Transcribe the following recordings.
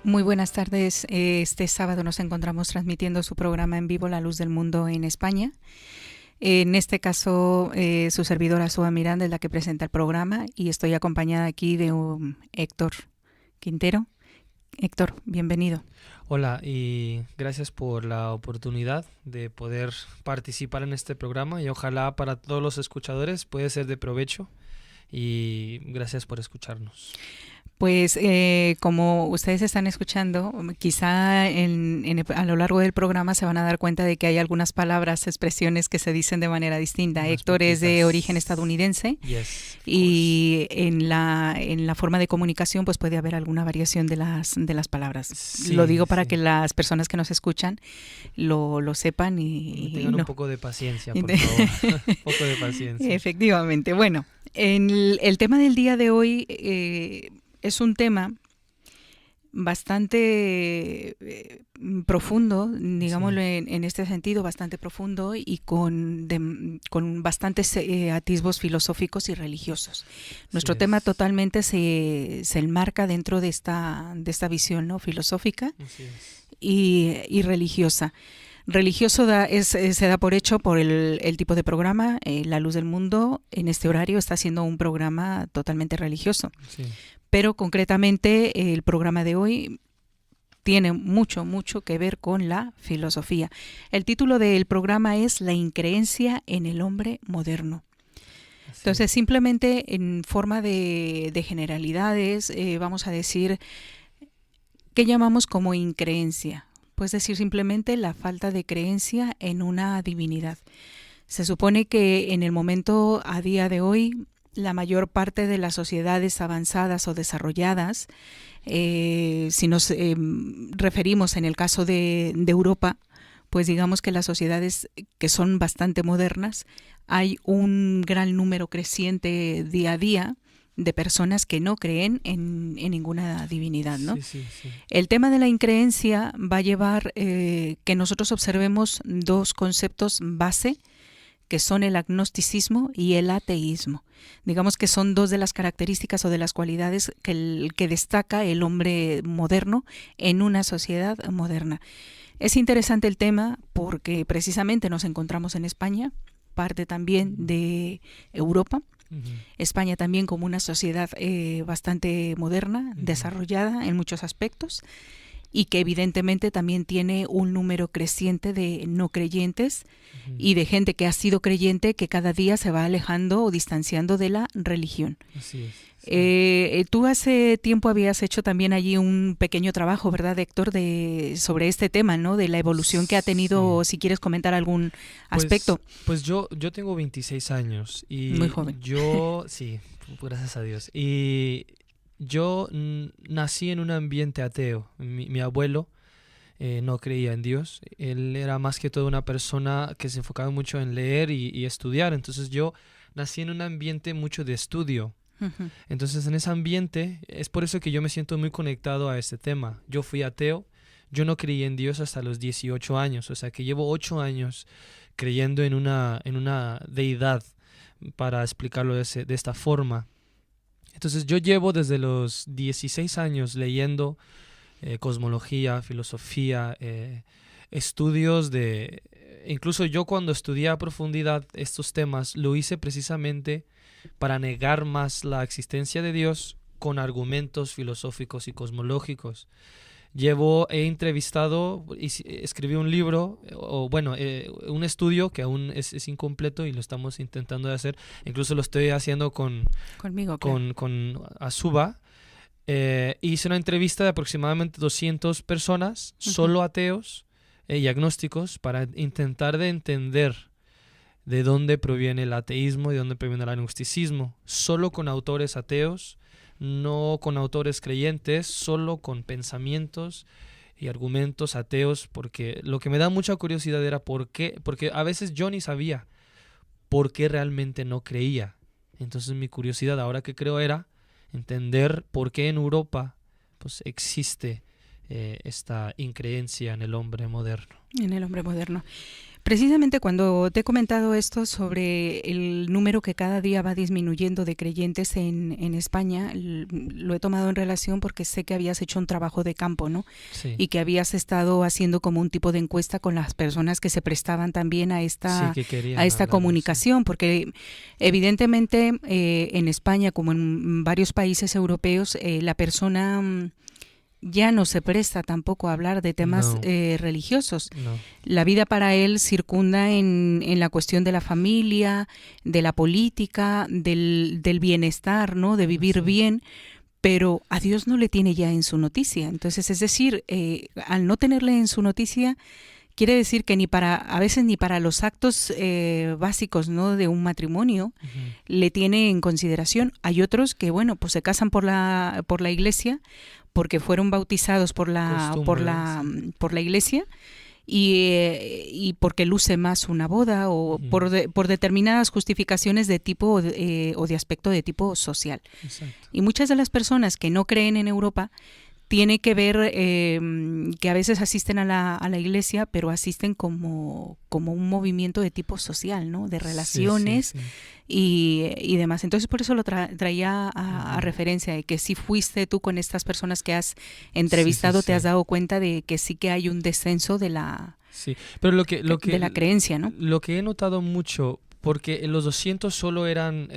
Muy buenas tardes. Este sábado nos encontramos transmitiendo su programa en vivo La Luz del Mundo en España. En este caso, su servidora Sua Miranda es la que presenta el programa y estoy acompañada aquí de Héctor Quintero. Héctor, bienvenido. Hola y gracias por la oportunidad de poder participar en este programa y ojalá para todos los escuchadores puede ser de provecho y gracias por escucharnos. Pues como ustedes están escuchando, quizá a lo largo del programa se van a dar cuenta de que hay algunas palabras, expresiones que se dicen de manera distinta. Unas Héctor es de poquitas. origen estadounidense Yes, of y en la forma de comunicación pues puede haber alguna variación de las palabras. Sí, Lo digo para sí. que las personas que nos escuchan lo sepan Tengan un no. poco de paciencia, por favor. Un poco de paciencia. Efectivamente. Bueno, el tema del día de hoy es un tema bastante profundo, digámoslo Sí, en este sentido, bastante profundo y con bastantes atisbos filosóficos y religiosos. así Nuestro tema es. totalmente se enmarca dentro de esta visión, ¿no?, filosófica Así es. y religiosa. Religioso se da por hecho por el tipo de programa. La Luz del Mundo en este horario está siendo un programa totalmente religioso. Sí, Pero concretamente el programa de hoy tiene mucho que ver con la filosofía. El título del programa es La increencia en el hombre moderno. así Entonces, es. simplemente en forma de generalidades, vamos a decir, ¿qué llamamos como increencia? Pues decir simplemente la falta de creencia en una divinidad. Se supone que en el momento, a día de hoy, la mayor parte de las sociedades avanzadas o desarrolladas, si nos referimos en el caso de Europa, pues digamos que las sociedades que son bastante modernas, hay un gran número creciente día a día de personas que no creen en ninguna divinidad, ¿no? Sí, sí, sí. El tema de la increencia va a llevar que nosotros observemos dos conceptos base, que son el agnosticismo y el ateísmo. Digamos que son dos de las características o de las cualidades que destaca el hombre moderno en una sociedad moderna. Es interesante el tema porque precisamente nos encontramos en España, parte también de Europa. Ujú, España también como una sociedad bastante moderna, ujú, desarrollada en muchos aspectos, y que evidentemente también tiene un número creciente de no creyentes ujú. y de gente que ha sido creyente que cada día se va alejando o distanciando de la religión. Así es. Sí. Tú hace tiempo habías hecho también allí un pequeño trabajo, ¿verdad, Héctor, sobre este tema, ¿no? De la evolución que ha Sí. tenido, si quieres comentar algún Pues, aspecto. pues yo tengo 26 años Muy y joven. sí, gracias a Dios. Y yo nací en un ambiente ateo. Mi abuelo no creía en Dios. Él era más que todo una persona que se enfocaba mucho en leer y estudiar. Entonces yo nací en un ambiente mucho de estudio. Ujú. Entonces en ese ambiente es por eso que yo me siento muy conectado a este tema. Yo fui ateo. Yo no creí en Dios hasta los 18 años, o sea que llevo 8 años creyendo en una deidad, para explicarlo de esta forma. Entonces yo llevo desde los 16 años leyendo cosmología, filosofía, estudios de... Incluso yo cuando estudié a profundidad estos temas lo hice precisamente para negar más la existencia de Dios con argumentos filosóficos y cosmológicos. He entrevistado y escribí un libro, o bueno, un estudio que aún es incompleto y lo estamos intentando de hacer. Incluso lo estoy haciendo Conmigo, claro. con Asuba. Hice una entrevista de aproximadamente 200 personas, Ujú. solo ateos y agnósticos, para intentar de entender de dónde proviene el ateísmo y de dónde proviene el agnosticismo. Solo con autores ateos, no con autores creyentes, solo con pensamientos y argumentos ateos, porque lo que me da mucha curiosidad era por qué, porque a veces yo ni sabía por qué realmente no creía. Entonces mi curiosidad ahora que creo era entender por qué en Europa pues existe esta increencia en el hombre moderno. En el hombre moderno. Precisamente cuando te he comentado esto sobre el número que cada día va disminuyendo de creyentes en España, lo he tomado en relación porque sé que habías hecho un trabajo de campo, ¿no? Sí, Y que habías estado haciendo como un tipo de encuesta con las personas que se prestaban también a sí, esta, que a querían esta hablarlo, sí. comunicación, porque evidentemente en España, como en varios países europeos, la persona ya no se presta tampoco a hablar de temas No, religiosos. no, La vida para él circunda en la cuestión de la familia, de la política, del bienestar, ¿no? De vivir sí, bien, pero a Dios no le tiene ya en su noticia. Entonces, es decir, al no tenerle en su noticia, quiere decir que a veces ni para los actos básicos, ¿no? De un matrimonio ujú, le tiene en consideración. Hay otros que, bueno, pues se casan por la iglesia, porque fueron bautizados costumbre, sí. por la iglesia y porque luce más una boda o Ujú, por determinadas justificaciones de tipo o de aspecto de tipo social. exacto. Y muchas de las personas que no creen en Europa tiene que ver que a veces asisten a la iglesia, pero asisten como un movimiento de tipo social, ¿no? De Sí, sí, relaciones sí. y demás. Entonces, por eso lo traía a Ujú, referencia de que si fuiste tú con estas personas que has sí, sí, entrevistado, te has sí. dado cuenta de que sí que hay un descenso Sí, pero de la creencia, ¿no? lo que he notado mucho, porque en los 200 solo eran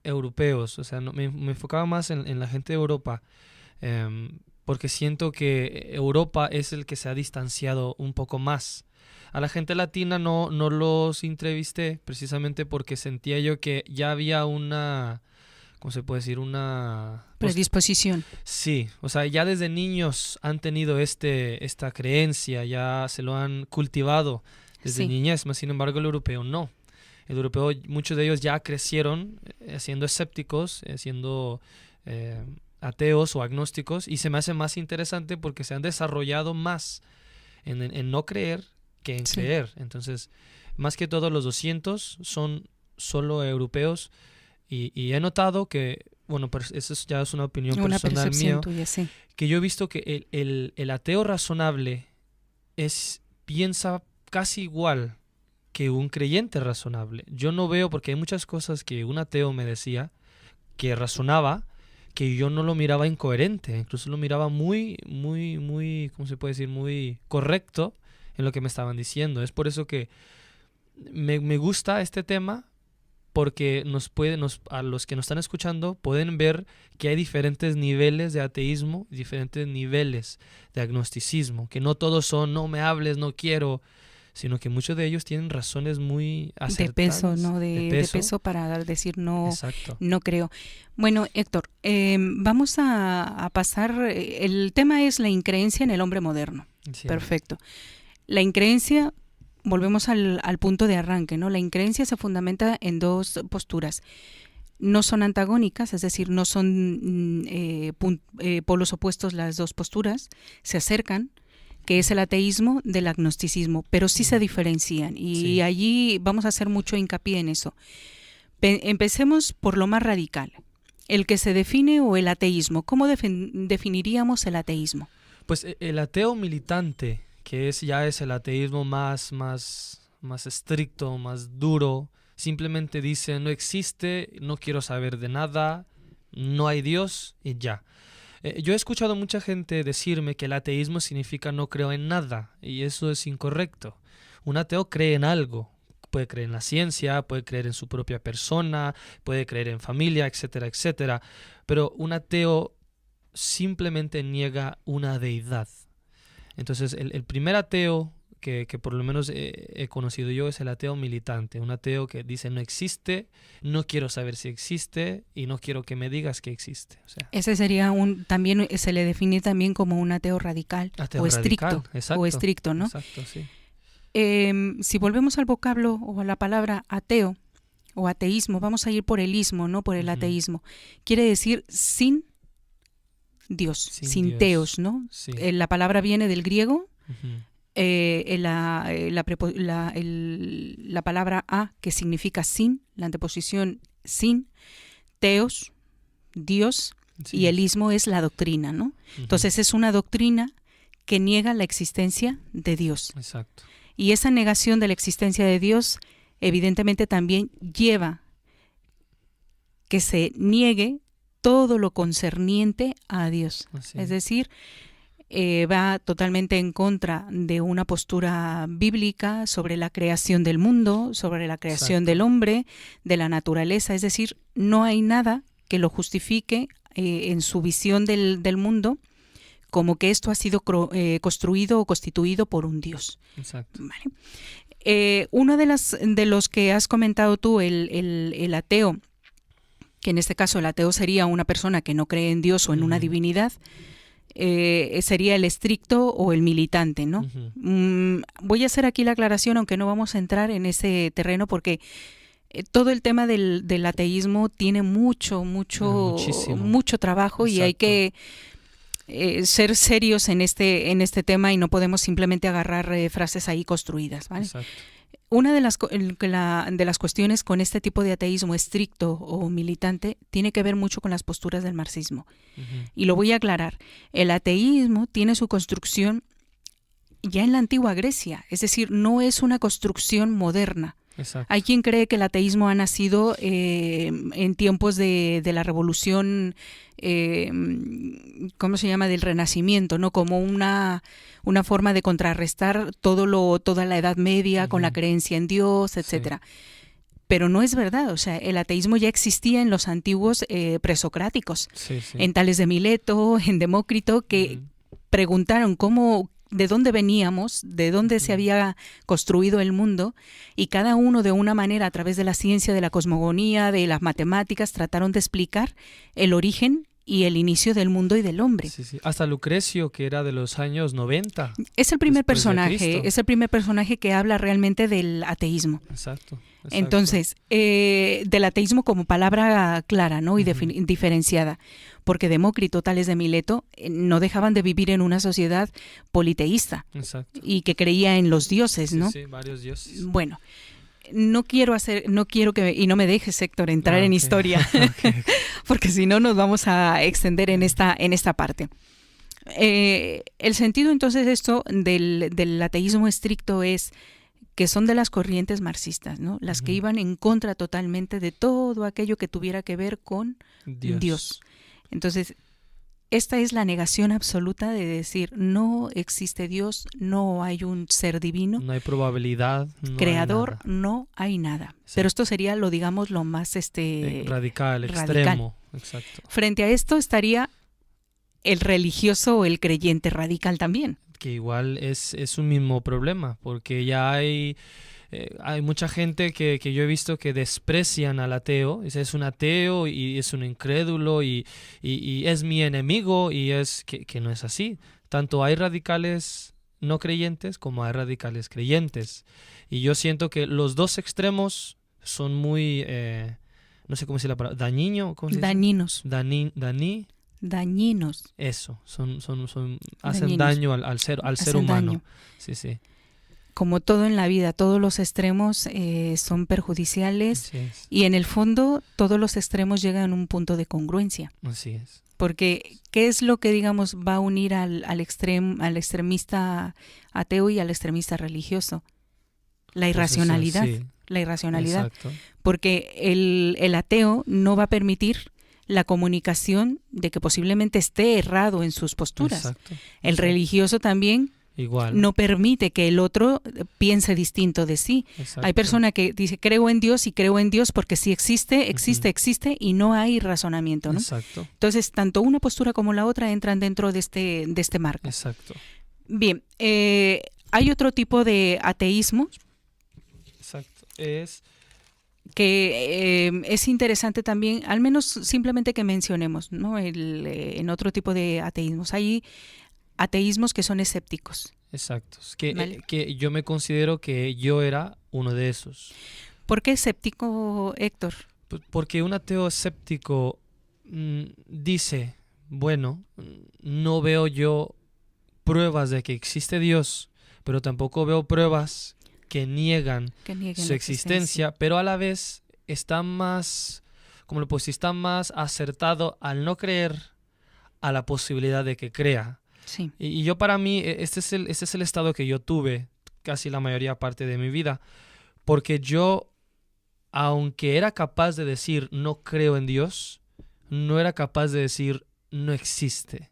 europeos, o sea, me enfocaba más en la gente de Europa, porque siento que Europa es el que se ha distanciado un poco más. A la gente latina no los entrevisté, precisamente porque sentía yo que ya había una, ¿cómo se puede decir? Una Predisposición. sí, o sea, ya desde niños han tenido esta creencia, ya se lo han cultivado desde Sí, niñez, mas sin embargo el europeo no. El europeo, muchos de ellos ya crecieron siendo escépticos, siendo eh, ateos o agnósticos, y se me hace más interesante porque se han desarrollado más en no creer que en sí. creer. Entonces, más que todo los 200 son solo europeos y he notado que, bueno, pues eso ya es una opinión Una personal percepción mío, tuya, sí. que yo he visto que el ateo razonable piensa casi igual que un creyente razonable. Yo no veo, porque hay muchas cosas que un ateo me decía, que razonaba, que yo no lo miraba incoherente, incluso lo miraba muy, ¿cómo se puede decir? Muy correcto en lo que me estaban diciendo. Es por eso que me gusta este tema porque a los que nos están escuchando pueden ver que hay diferentes niveles de ateísmo, diferentes niveles de agnosticismo, que no todos son no me hables, no quiero, sino que muchos de ellos tienen razones muy De peso, acertadas, ¿no? de De peso. peso para decir no, Exacto. no creo. Bueno, Héctor, vamos a pasar. El tema es la increencia en el hombre moderno. Sí. Perfecto. La increencia, volvemos al punto de arranque, ¿no? La increencia se fundamenta en dos posturas. No son antagónicas, es decir, no son polos opuestos las dos posturas, se acercan, que es el ateísmo del agnosticismo, pero sí se Mm, diferencian y sí. allí vamos a hacer mucho hincapié en eso. Empecemos por lo más radical, el que se define o el ateísmo. ¿Cómo definiríamos el ateísmo? Pues el ateo militante, que ya es el ateísmo más estricto, más duro, simplemente dice no existe, no quiero saber de nada, no hay Dios y ya. Yo he escuchado mucha gente decirme que el ateísmo significa no creo en nada, y eso es incorrecto. Un ateo cree en algo. Puede creer en la ciencia, puede creer en su propia persona, puede creer en familia, etcétera, etcétera. Pero un ateo simplemente niega una deidad. Entonces, el primer ateo que por lo menos he conocido yo es el ateo militante, un ateo que dice no existe, no quiero saber si existe y no quiero que me digas que existe. O sea, Ese sería también se le define también como un ateo radical ateo radical, o exacto, estricto, ¿no? exacto, sí. Si volvemos al vocablo o a la palabra ateo o ateísmo, vamos a ir por el ismo, no por el Ujú. ateísmo. Quiere decir sin Dios, Sin sin teos, Dios, ¿no? sí. La palabra viene del griego, Ujú. la palabra a, que significa sin, la anteposición sin, teos, Dios, y Sí, el ismo es la doctrina, ¿no? ujú. Entonces es una doctrina que niega la existencia de Dios. Exacto. Y esa negación de la existencia de Dios evidentemente también lleva que se niegue todo lo concerniente a Dios. Así Es decir, va totalmente en contra de una postura bíblica sobre la creación del mundo, sobre la creación Exacto. del hombre, de la naturaleza. Es decir, no hay nada que lo justifique en su visión del mundo como que esto ha sido construido o constituido por un Dios. Exacto. ¿Vale? Uno de los que has comentado tú, el ateo, que en este caso el ateo sería una persona que no cree en Dios o en una divinidad, sería el estricto o el militante, ¿no? Voy a hacer aquí la aclaración, aunque no vamos a entrar en ese terreno porque todo el tema del ateísmo tiene mucho trabajo. Exacto. Y hay que ser serios en este tema y no podemos simplemente agarrar frases ahí construidas, ¿vale? Exacto. Una de las cuestiones con este tipo de ateísmo estricto o militante tiene que ver mucho con las posturas del marxismo. Y lo voy a aclarar. El ateísmo tiene su construcción ya en la antigua Grecia, es decir, no es una construcción moderna. Exacto. Hay quien cree que el ateísmo ha nacido en tiempos de la revolución, ¿cómo se llama?, del Renacimiento, ¿no? Como una forma de contrarrestar toda la Edad Media con la creencia en Dios, etcétera. Sí. Pero no es verdad, o sea, el ateísmo ya existía en los antiguos presocráticos, sí. En Tales de Mileto, en Demócrito, que preguntaron de dónde veníamos, de dónde se había construido el mundo, y cada uno de una manera, a través de la ciencia, de la cosmogonía, de las matemáticas, trataron de explicar el origen y el inicio del mundo y del hombre. Sí. Hasta Lucrecio, que era de los años 90. Es el primer personaje que habla realmente del ateísmo. Exacto. Entonces, del ateísmo como palabra clara, ¿no? Y diferenciada. Porque Demócrito, Tales de Mileto, no dejaban de vivir en una sociedad politeísta. Exacto. Y que creía en los dioses, ¿no? Sí, varios dioses. Bueno, no quiero que, y no me dejes, Héctor, entrar en historia, porque si no nos vamos a extender en esta parte. El sentido entonces de esto del ateísmo estricto es que son de las corrientes marxistas, ¿no? Las que iban en contra totalmente de todo aquello que tuviera que ver con Dios. Entonces, esta es la negación absoluta de decir no existe Dios, no hay un ser divino, no hay probabilidad, no creador, hay nada. No hay nada. Sí. Pero esto sería, lo digamos, lo más radical, extremo. Exacto. Frente a esto estaría el religioso o el creyente radical también. Que igual es un mismo problema, porque ya hay mucha gente que yo he visto que desprecian al ateo, es un ateo y es un incrédulo y es mi enemigo, y es que no es así. Tanto hay radicales no creyentes como hay radicales creyentes, y yo siento que los dos extremos son muy, no sé cómo decir la palabra, dañinos. Dañinos. Eso, hacen daño al ser humano. Daño. Sí. Como todo en la vida, todos los extremos son perjudiciales, y en el fondo todos los extremos llegan a un punto de congruencia. Así es. Porque ¿qué es lo que, digamos, va a unir al extremista ateo y al extremista religioso? La irracionalidad. Pues sí. La irracionalidad. Exacto. Porque el ateo no va a permitir la comunicación de que posiblemente esté errado en sus posturas. Exacto. El religioso también igual no permite que el otro piense distinto de sí. Exacto. Hay persona que dice creo en Dios, y creo en Dios porque si existe, y no hay razonamiento, ¿no? Exacto. Entonces, tanto una postura como la otra entran dentro de este marco. Exacto. Bien, hay otro tipo de ateísmo. Exacto. Que es interesante también, al menos simplemente que mencionemos, ¿no? En otro tipo de ateísmos. Hay ateísmos que son escépticos. Exacto. Que yo me considero que yo era uno de esos. ¿Por qué escéptico, Héctor? Porque un ateo escéptico dice, bueno, no veo yo pruebas de que existe Dios, pero tampoco veo pruebas que niegan su existencia, pero a la vez está más, está más acertado al no creer a la posibilidad de que crea. Sí. Y yo, para mí, este es el estado que yo tuve casi la mayoría parte de mi vida, porque yo, aunque era capaz de decir no creo en Dios, no era capaz de decir no existe.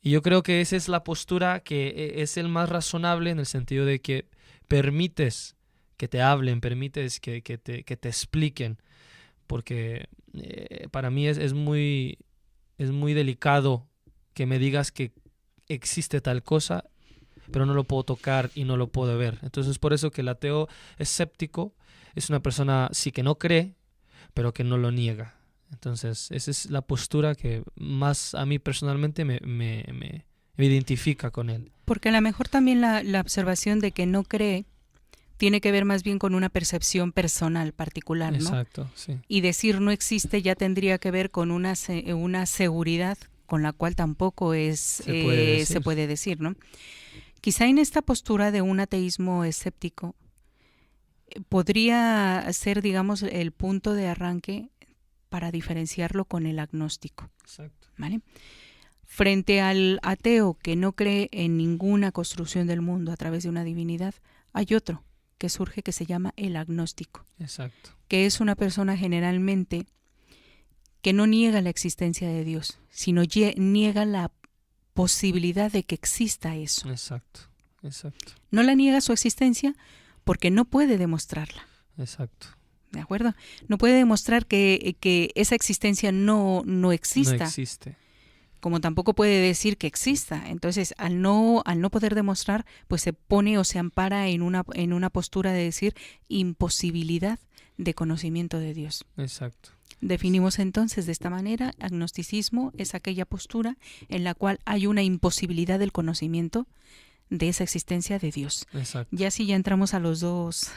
Y yo creo que esa es la postura que es el más razonable, en el sentido de que permites que te hablen, permites que te expliquen, porque para mí es muy delicado que me digas que existe tal cosa, pero no lo puedo tocar y no lo puedo ver. Entonces, por eso que el ateo escéptico es una persona sí que no cree, pero que no lo niega. Entonces, esa es la postura que más a mí personalmente me identifica con él. Porque a lo mejor también la observación de que no cree tiene que ver más bien con una percepción personal particular, ¿no? Exacto, sí. Y decir no existe ya tendría que ver con una seguridad con la cual tampoco se puede decir, ¿no? Quizá en esta postura de un ateísmo escéptico podría ser, digamos, el punto de arranque para diferenciarlo con el agnóstico. Exacto. ¿Vale? Frente al ateo que no cree en ninguna construcción del mundo a través de una divinidad, hay otro que surge que se llama el agnóstico. Exacto. Que es una persona generalmente que no niega la existencia de Dios, sino niega la posibilidad de que exista eso. Exacto. Exacto. No la niega su existencia porque no puede demostrarla. Exacto. ¿De acuerdo? No puede demostrar que esa existencia no exista. No existe. Como tampoco puede decir que exista. Entonces, al no poder demostrar, pues se pone o se ampara en una postura de decir imposibilidad de conocimiento de Dios. Exacto. Definimos entonces de esta manera, agnosticismo es aquella postura en la cual hay una imposibilidad del conocimiento de esa existencia de Dios. Exacto. Ya sí, ya entramos a los dos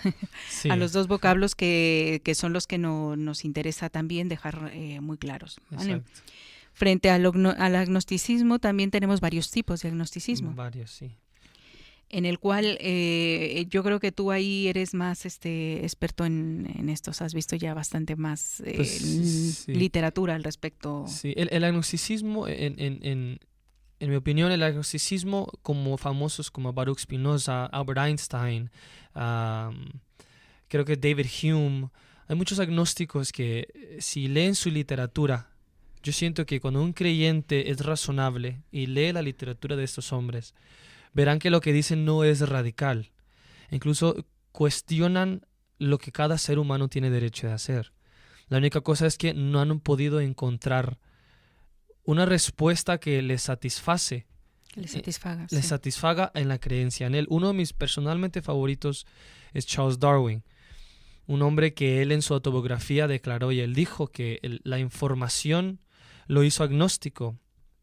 Sí. a los dos vocablos que son los que nos interesa también dejar muy claros, ¿vale? Exacto. Frente al agnosticismo también tenemos varios tipos de agnosticismo, Varios, sí. en el cual yo creo que tú ahí eres más experto en estos, has visto ya bastante más Pues, sí. literatura al respecto. Sí, el agnosticismo, en mi opinión, el agnosticismo, como famosos como Baruch Spinoza, Albert Einstein, creo que David Hume, hay muchos agnósticos que si leen su literatura, yo siento que cuando un creyente es razonable y lee la literatura de estos hombres, verán que lo que dicen no es radical. Incluso cuestionan lo que cada ser humano tiene derecho de hacer. La única cosa es que no han podido encontrar una respuesta que les satisface. Que le satisfaga. Les Sí. satisfaga en la creencia en él. Uno de mis personalmente favoritos es Charles Darwin. Un hombre que él en su autobiografía declaró y él dijo que la información lo hizo agnóstico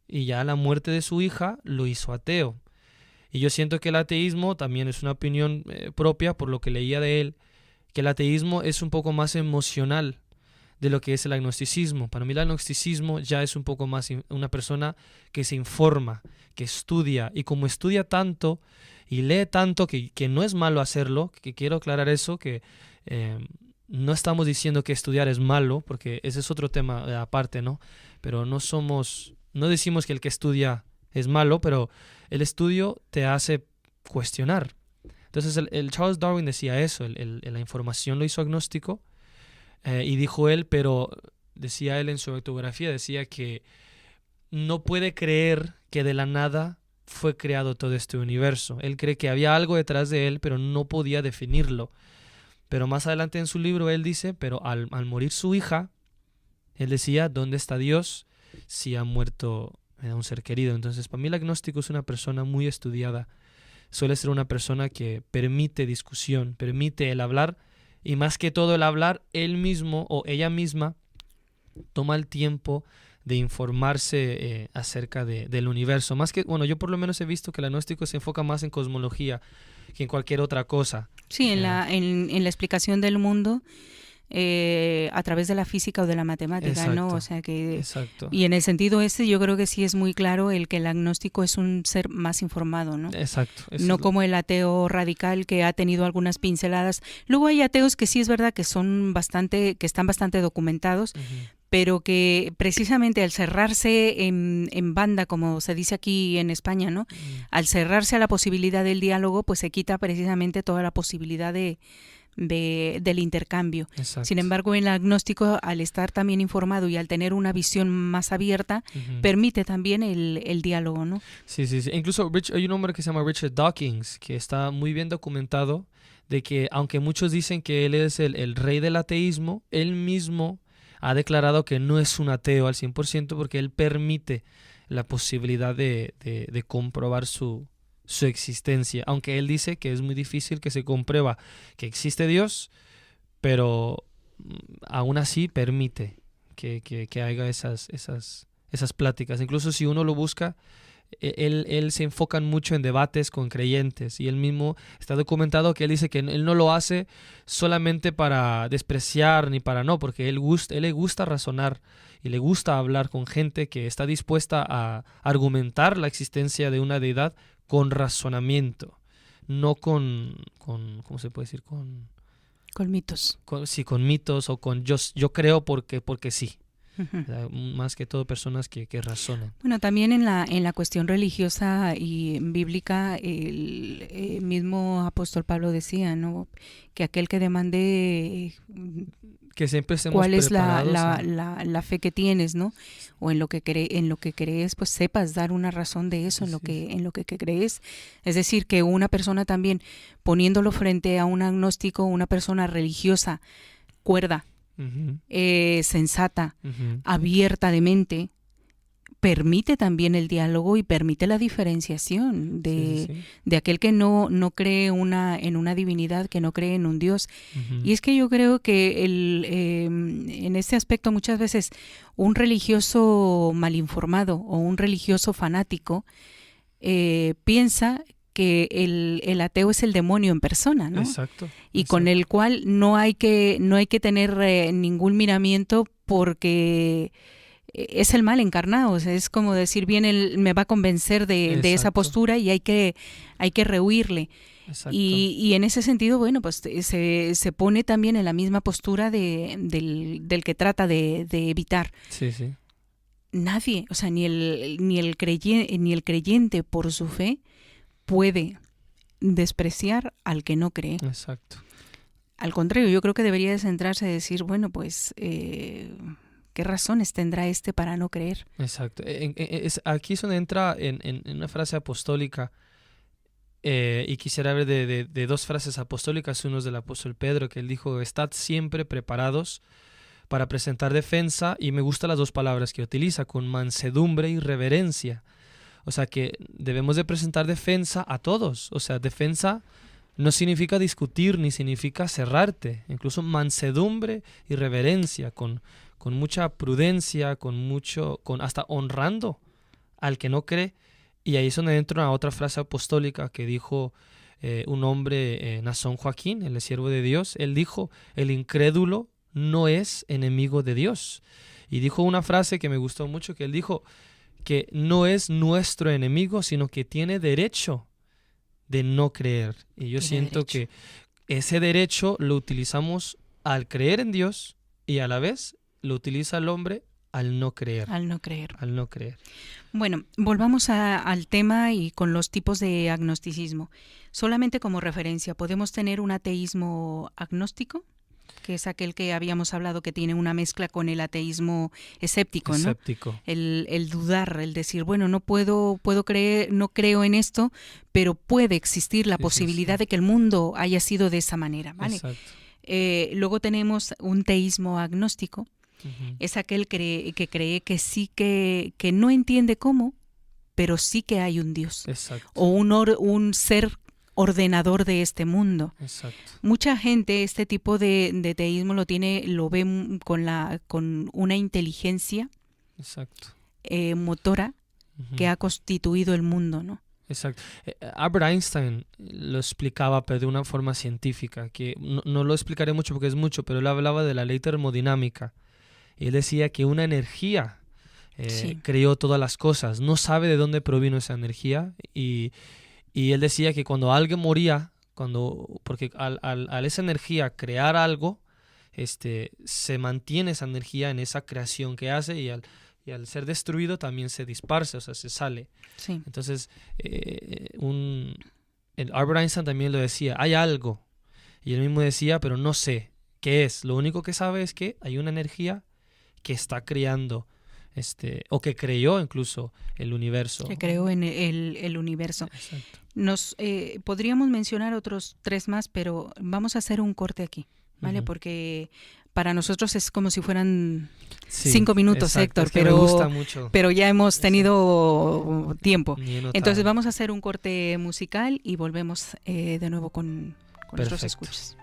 y ya la muerte de su hija lo hizo ateo. Y yo siento que el ateísmo, también es una opinión propia por lo que leía de él, que el ateísmo es un poco más emocional de lo que es el agnosticismo. Para mí el agnosticismo ya es un poco más una persona que se informa, que estudia, y como estudia tanto y lee tanto, que no es malo hacerlo, que quiero aclarar eso, que no estamos diciendo que estudiar es malo, porque ese es otro tema aparte, ¿no? Pero no decimos que el que estudia es malo, pero el estudio te hace cuestionar. Entonces el Charles Darwin decía eso, la información lo hizo agnóstico, y dijo él, pero decía él en su autobiografía, decía que no puede creer que de la nada fue creado todo este universo. Él cree que había algo detrás de él, pero no podía definirlo. Pero más adelante en su libro él dice, pero al morir su hija, él decía, ¿dónde está Dios si ha muerto un ser querido? Entonces, para mí el agnóstico es una persona muy estudiada. Suele ser una persona que permite discusión, permite el hablar, y más que todo el hablar, él mismo o ella misma toma el tiempo de informarse acerca del universo. Más que, bueno, yo por lo menos he visto que el agnóstico se enfoca más en cosmología que en cualquier otra cosa. Sí, en la explicación del mundo a través de la física o de la matemática, Exacto, ¿no? O sea que exacto. y en el sentido yo creo que sí es muy claro el que el agnóstico es un ser más informado, ¿no? Exacto. No como el ateo radical que ha tenido algunas pinceladas. Luego hay ateos que sí es verdad que están bastante documentados, Uh-huh. pero que precisamente al cerrarse en banda, como se dice aquí en España, ¿no? Al cerrarse a la posibilidad del diálogo, pues se quita precisamente toda la posibilidad del intercambio. Exacto. Sin embargo, el agnóstico, al estar también informado y al tener una visión más abierta, permite también el diálogo, ¿no? Sí, sí, sí. Incluso hay un hombre que se llama Richard Dawkins, que está muy bien documentado, de que aunque muchos dicen que él es el rey del ateísmo, él mismo ha declarado que no es un ateo al 100% porque él permite la posibilidad de comprobar su existencia, aunque él dice que es muy difícil que se comprueba que existe Dios, pero aún así permite que haya esas pláticas. Incluso si uno lo busca, él se enfoca mucho en debates con creyentes y él mismo está documentado que él dice que él no lo hace solamente para despreciar ni para no, porque él le gusta razonar y le gusta hablar con gente que está dispuesta a argumentar la existencia de una deidad con razonamiento, no con ¿cómo se puede decir? Con mitos. Sí, con mitos o con yo creo porque sí. Uh-huh. Más que todo personas que razonan. Bueno, también en la cuestión religiosa y bíblica, el mismo apóstol Pablo decía, ¿no? Que aquel que demande que siempre estemos cuál es preparados, la fe que tienes, ¿no? O en lo que crees, pues sepas dar una razón de eso, sí, en lo que crees. Es decir, que una persona también, poniéndolo frente a un agnóstico, una persona religiosa, cuerda, uh-huh, sensata, uh-huh, abierta de mente, permite también el diálogo y permite la diferenciación de aquel que no cree en una divinidad, que no cree en un Dios. uh-huh. Y es que yo creo que en este aspecto muchas veces un religioso mal informado o un religioso fanático piensa que el ateo es el demonio en persona, ¿no? Exacto. Y con el cual no hay que tener ningún miramiento porque es el mal encarnado. O sea, es como decir, bien, él me va a convencer de esa postura y hay que rehuirle. Y en ese sentido, bueno, pues se pone también en la misma postura del que trata de evitar. Sí, sí. Nadie, o sea, ni el creyente por su fe puede despreciar al que no cree. Exacto. Al contrario, yo creo que debería de centrarse en decir, bueno, pues, ¿qué razones tendrá este para no creer? Exacto. Aquí es donde entra en una frase apostólica, y quisiera ver de dos frases apostólicas, uno es del apóstol Pedro, que él dijo, estad siempre preparados para presentar defensa, y me gustan las dos palabras que utiliza, con mansedumbre y reverencia. O sea que debemos de presentar defensa a todos. O sea, defensa no significa discutir ni significa cerrarte. Incluso mansedumbre y reverencia, con mucha prudencia, con hasta honrando al que no cree. Y ahí es donde entra una otra frase apostólica que dijo un hombre, Nazón Joaquín, el siervo de Dios. Él dijo, el incrédulo no es enemigo de Dios. Y dijo una frase que me gustó mucho, que él dijo que no es nuestro enemigo, sino que tiene derecho de no creer. Y yo siento que ese derecho lo utilizamos al creer en Dios y a la vez lo utiliza el hombre al no creer. Al no creer. Al no creer. Bueno, volvamos al tema y con los tipos de agnosticismo. Solamente como referencia, ¿podemos tener un ateísmo agnóstico? Que es aquel que habíamos hablado que tiene una mezcla con el ateísmo escéptico, ¿no? Escéptico. El dudar, el decir, bueno, no puedo creer, no creo en esto, pero puede existir la posibilidad de que el mundo haya sido de esa manera, ¿vale? Exacto. Luego tenemos un teísmo agnóstico, Uh-huh. es aquel que cree que sí que no entiende cómo, pero sí que hay un Dios. Exacto. O un ser ordenador de este mundo. Exacto. Mucha gente este tipo de teísmo lo ve con una inteligencia Exacto. motora Uh-huh. que ha constituido el mundo, ¿no? Exacto. Albert Einstein lo explicaba, pero de una forma científica, que no lo explicaré mucho porque es mucho, pero él hablaba de la ley termodinámica. Y él decía que una energía creó todas las cosas. No sabe de dónde provino esa energía y él decía que cuando alguien moría, porque al esa energía crear algo, se mantiene esa energía en esa creación que hace y al ser destruido también se dispersa, o sea, se sale. Sí. Entonces, el Albert Einstein también lo decía, hay algo. Y él mismo decía, pero no sé qué es. Lo único que sabe es que hay una energía que está creando, o que creó incluso el universo. Que creó en el universo. Exacto. Podríamos mencionar otros 3 más, pero vamos a hacer un corte aquí, ¿vale? Ujú. Porque para nosotros es como si fueran Sí, 5 minutos, exacto. Héctor, Es que me gusta mucho. pero ya hemos tenido tiempo. Ni he notado. Entonces vamos a hacer un corte musical y volvemos de nuevo con nuestros Perfecto. escuchas.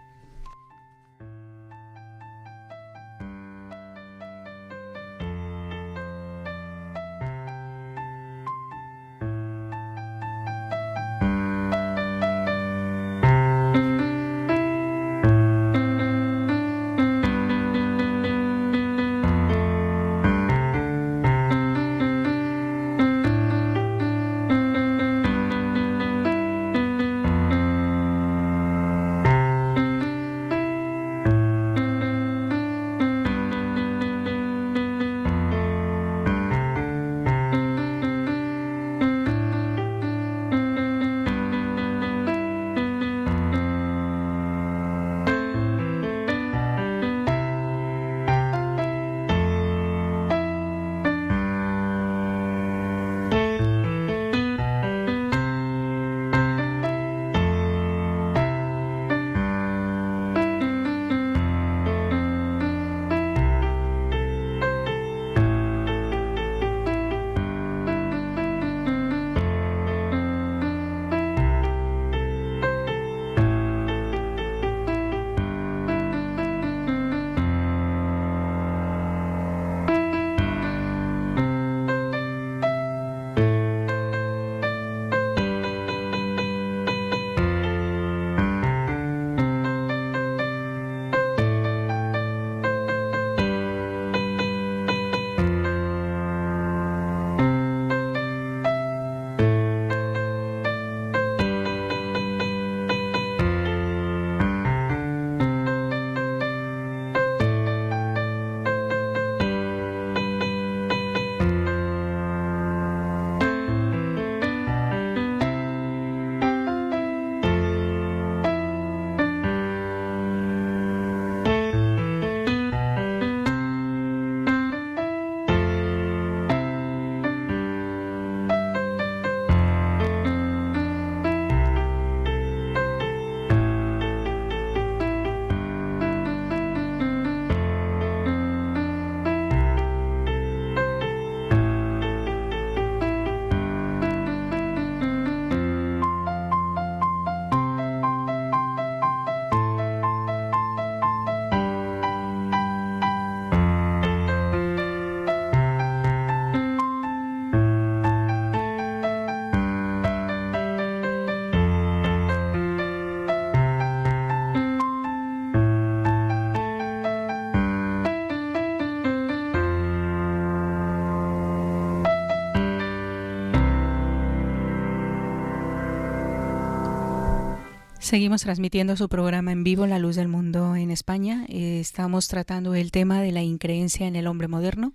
Seguimos transmitiendo su programa en vivo, La Luz del Mundo en España. Estamos tratando el tema de la increencia en el hombre moderno.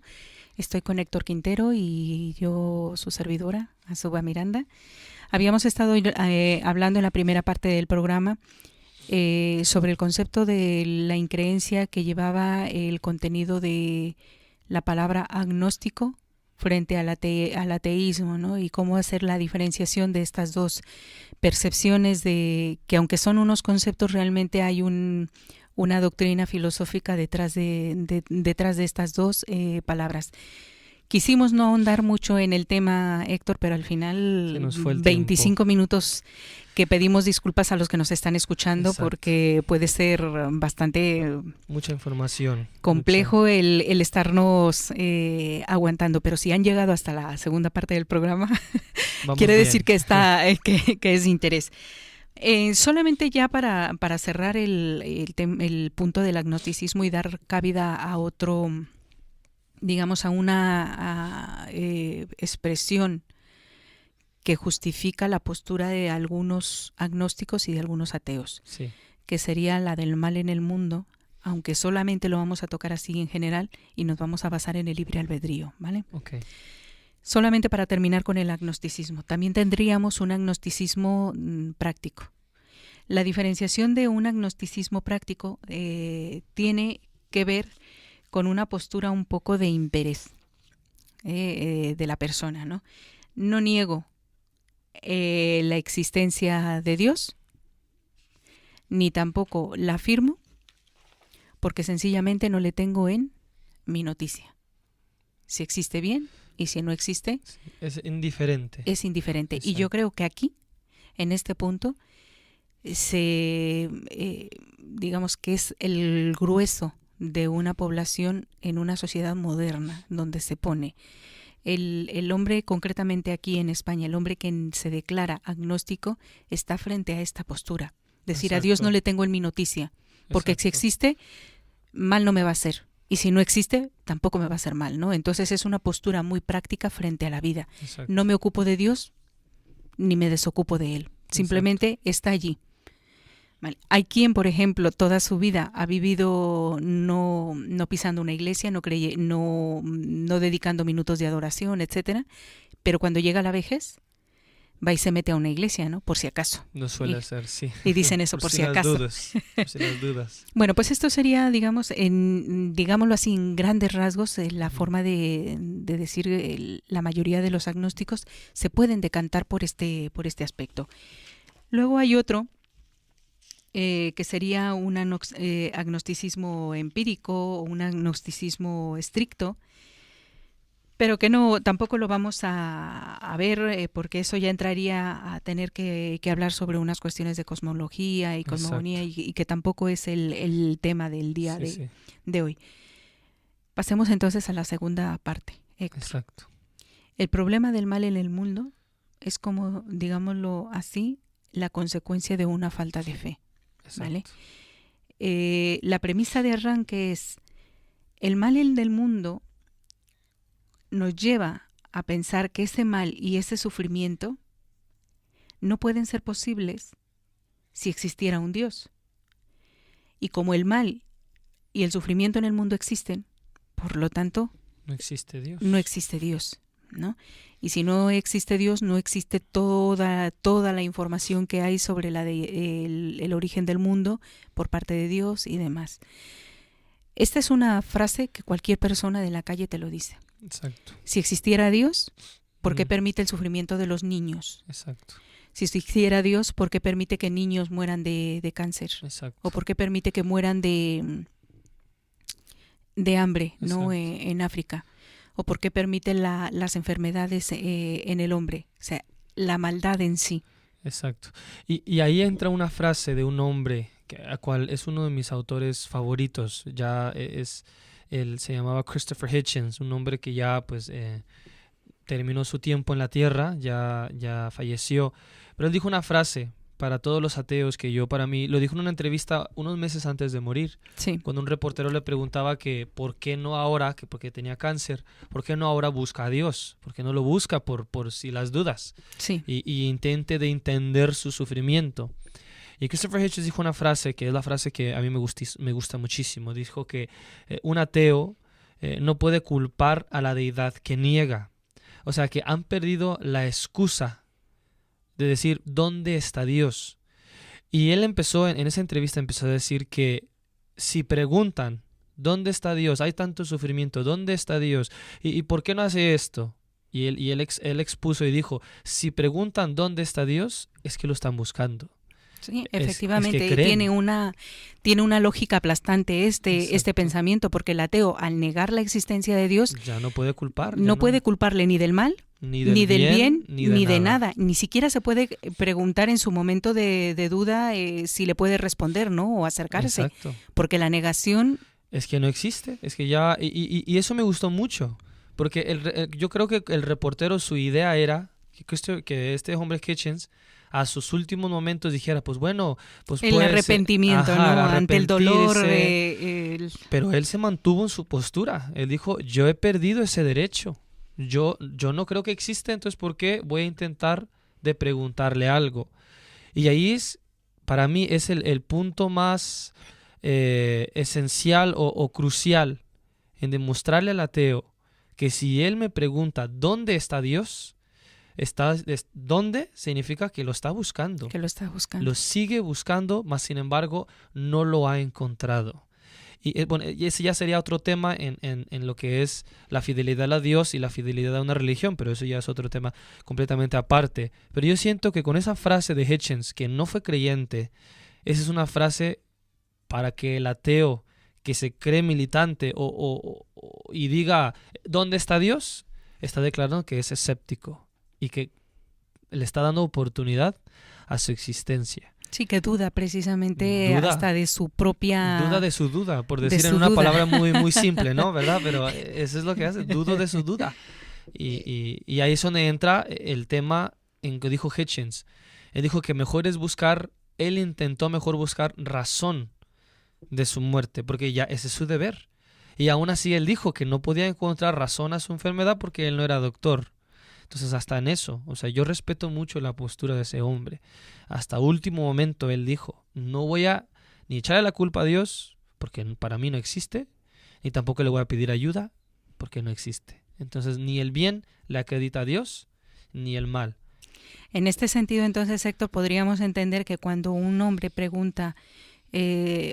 Estoy con Héctor Quintero y yo, su servidora, Azuba Miranda. Habíamos estado hablando en la primera parte del programa sobre el concepto de la increencia que llevaba el contenido de la palabra agnóstico frente al ateísmo, ¿no? Y cómo hacer la diferenciación de estas dos percepciones de que aunque son unos conceptos, realmente hay una doctrina filosófica detrás de estas dos palabras. Quisimos no ahondar mucho en el tema, Héctor, pero al final Se nos fue el 25 tiempo. minutos que pedimos disculpas a los que nos están escuchando. Exacto. Porque puede ser bastante Mucha información. complejo el estarnos aguantando, pero si han llegado hasta la segunda parte del programa, Vamos quiere bien. decir que que es de interés. Solamente ya para cerrar el punto del agnosticismo y dar cabida a otro, digamos, a una expresión que justifica la postura de algunos agnósticos y de algunos ateos, Sí. que sería la del mal en el mundo, aunque solamente lo vamos a tocar así en general y nos vamos a basar en el libre albedrío, ¿vale? Okay. Solamente para terminar con el agnosticismo. También tendríamos un agnosticismo práctico. La diferenciación de un agnosticismo práctico tiene que ver con una postura un poco de interés de la persona, ¿no? No niego la existencia de Dios, ni tampoco la afirmo, porque sencillamente no le tengo en mi noticia. Si existe bien y si no existe, es indiferente. Es indiferente. Exacto. Y yo creo que aquí, en este punto, digamos que es el grueso de una población en una sociedad moderna, donde se pone el hombre, concretamente aquí en España, el hombre que se declara agnóstico, está frente a esta postura. Decir, a Dios no le tengo en mi noticia, porque si existe, mal no me va a hacer. Y si no existe, tampoco me va a hacer mal, ¿no? Entonces es una postura muy práctica frente a la vida. Exacto. No me ocupo de Dios, ni me desocupo de Él. Simplemente está allí. Vale. Hay quien, por ejemplo, toda su vida ha vivido no pisando una iglesia, no dedicando minutos de adoración, etcétera, pero cuando llega la vejez, va y se mete a una iglesia, ¿no? Por si acaso. No suele ser, sí. Y dicen eso por si acaso. Por si las dudas. Bueno, pues esto sería, digámoslo así, en grandes rasgos, la forma de decir la mayoría de los agnósticos se pueden decantar por este aspecto. Luego hay otro que sería un agnosticismo empírico o un agnosticismo estricto, pero que tampoco lo vamos a ver porque eso ya entraría a tener que hablar sobre unas cuestiones de cosmología y cosmogonía y que tampoco es el tema del día de hoy. Pasemos entonces a la segunda parte, Héctor. Exacto. El problema del mal en el mundo es como, digámoslo así, la consecuencia de una falta de fe. ¿Vale? La premisa de arranque es: el mal en el mundo nos lleva a pensar que ese mal y ese sufrimiento no pueden ser posibles si existiera un Dios. Y como el mal y el sufrimiento en el mundo existen, por lo tanto, no existe Dios. No existe Dios, ¿no? Y si no existe Dios, no existe toda la información que hay sobre el origen del mundo por parte de Dios y demás. Esta es una frase que cualquier persona de la calle te lo dice. Exacto. Si existiera Dios, ¿por qué permite el sufrimiento de los niños? Exacto. Si existiera Dios, ¿por qué permite que niños mueran de cáncer? Exacto. ¿O por qué permite que mueran de hambre, ¿no? En África? ¿O por qué permite las enfermedades en el hombre? O sea, la maldad en sí. Exacto. Y ahí entra una frase de un hombre, a cual es uno de mis autores favoritos. Se llamaba Christopher Hitchens, un hombre que ya pues terminó su tiempo en la tierra, ya falleció. Pero él dijo una frase para todos los ateos para mí, lo dijo en una entrevista unos meses antes de morir, sí. Cuando un reportero le preguntaba que por qué no ahora, que porque tenía cáncer, por qué no ahora busca a Dios, por qué no lo busca por si las dudas, sí. y intente de entender su sufrimiento. Y Christopher Hitchens dijo una frase que es la frase que a mí me gusta muchísimo. Dijo que un ateo no puede culpar a la deidad que niega. O sea, que han perdido la excusa de decir, ¿dónde está Dios? Y él empezó, en esa entrevista empezó a decir que si preguntan, ¿dónde está Dios? Hay tanto sufrimiento, ¿dónde está Dios? ¿Y por qué no hace esto? Y él expuso y dijo, si preguntan ¿dónde está Dios? Es que lo están buscando. Sí, efectivamente, es que tiene una lógica aplastante este pensamiento, porque el ateo, al negar la existencia de Dios, ya no puede culpar. No puede culparle ni del mal, ni del bien, ni de nada. Ni siquiera se puede preguntar en su momento de duda si le puede responder, ¿no? O acercarse. Exacto. Porque la negación... Es que no existe, es que ya... Y eso me gustó mucho, porque yo creo que el reportero, su idea era que este hombre Hitchens a sus últimos momentos dijera, pues bueno, pues el arrepentimiento, ¿no? Ante el dolor. Pero él se mantuvo en su postura. Él dijo, yo he perdido ese derecho. Yo no creo que exista, entonces ¿por qué voy a intentar de preguntarle algo? Y ahí para mí es el punto más esencial o crucial en demostrarle al ateo que si él me pregunta ¿dónde está Dios? ¿Dónde? Significa que lo está buscando. Que lo está buscando. Lo sigue buscando, mas sin embargo no lo ha encontrado. Y bueno, ese ya sería otro tema en lo que es la fidelidad a Dios y la fidelidad a una religión, pero eso ya es otro tema completamente aparte. Pero yo siento que con esa frase de Hitchens, que no fue creyente, esa es una frase para que el ateo que se cree militante y diga ¿dónde está Dios? Está declarando que es escéptico y que le está dando oportunidad a su existencia. Sí, que duda precisamente hasta de su propia... Duda de su duda, por decir en una palabra muy simple, ¿no? ¿Verdad? Pero eso es lo que hace, dudo de su duda. Y ahí es donde entra el tema en que dijo Hitchens. Él dijo que él intentó mejor buscar razón de su muerte, porque ya ese es su deber. Y aún así él dijo que no podía encontrar razón a su enfermedad porque él no era doctor. Entonces hasta en eso, o sea, yo respeto mucho la postura de ese hombre. Hasta último momento él dijo, no voy a ni echarle la culpa a Dios, porque para mí no existe, ni tampoco le voy a pedir ayuda, porque no existe. Entonces ni el bien le acredita a Dios, ni el mal. En este sentido, entonces, Héctor, podríamos entender que cuando un hombre pregunta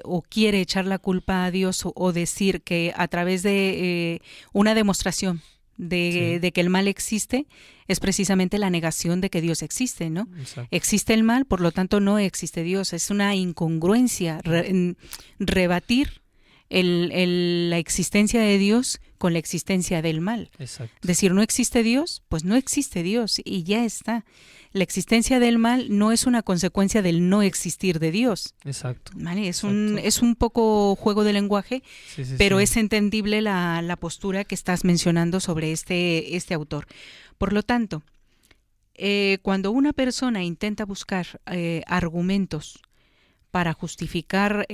o quiere echar la culpa a Dios o decir que a través de una demostración de que el mal existe, es precisamente la negación de que Dios existe, ¿no? Exacto. Existe el mal, por lo tanto no existe Dios. Es una incongruencia rebatir la existencia de Dios con la existencia del mal. Exacto. Decir no existe Dios, pues no existe Dios y ya está. La existencia del mal no es una consecuencia del no existir de Dios. Exacto. ¿Vale? Es un poco juego de lenguaje, pero es entendible la postura que estás mencionando sobre este autor. Por lo tanto, cuando una persona intenta buscar argumentos para justificar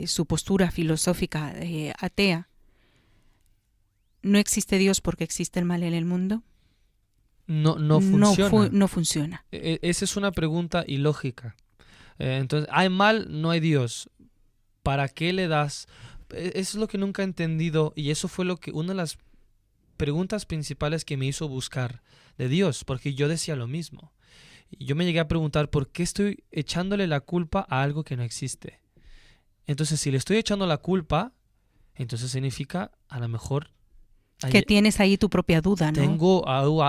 su postura filosófica atea, ¿no existe Dios porque existe el mal en el mundo? No funciona. No funciona. Esa es una pregunta ilógica. Entonces, hay mal, no hay Dios. ¿Para qué le das? Eso es lo que nunca he entendido y eso fue una de las preguntas principales que me hizo buscar de Dios, porque yo decía lo mismo. Yo me llegué a preguntar por qué estoy echándole la culpa a algo que no existe. Entonces, si le estoy echando la culpa, entonces significa a lo mejor que tienes ahí tu propia duda, ¿no?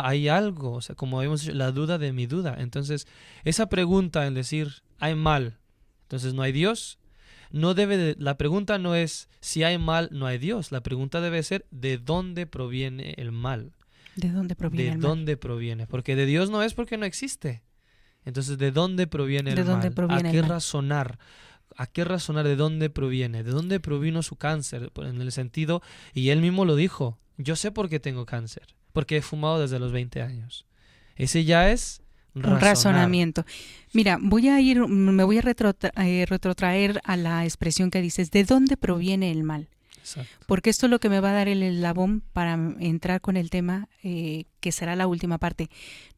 Hay algo, o sea, como habíamos dicho, la duda de mi duda. Entonces, esa pregunta en decir, hay mal, entonces no hay Dios, la pregunta no es si hay mal, no hay Dios. La pregunta debe ser, ¿de dónde proviene el mal? ¿De dónde proviene el mal? ¿De dónde proviene? Porque de Dios no es porque no existe. Entonces, ¿de dónde proviene el mal? ¿A qué razonar? ¿A qué razonar de dónde proviene? ¿De dónde provino su cáncer? En el sentido, y él mismo lo dijo, yo sé por qué tengo cáncer, porque he fumado desde los 20 años. Ese ya es un razonamiento. Mira, me voy a retrotraer a la expresión que dices, ¿de dónde proviene el mal? Exacto. Porque esto es lo que me va a dar el eslabón para entrar con el tema que será la última parte.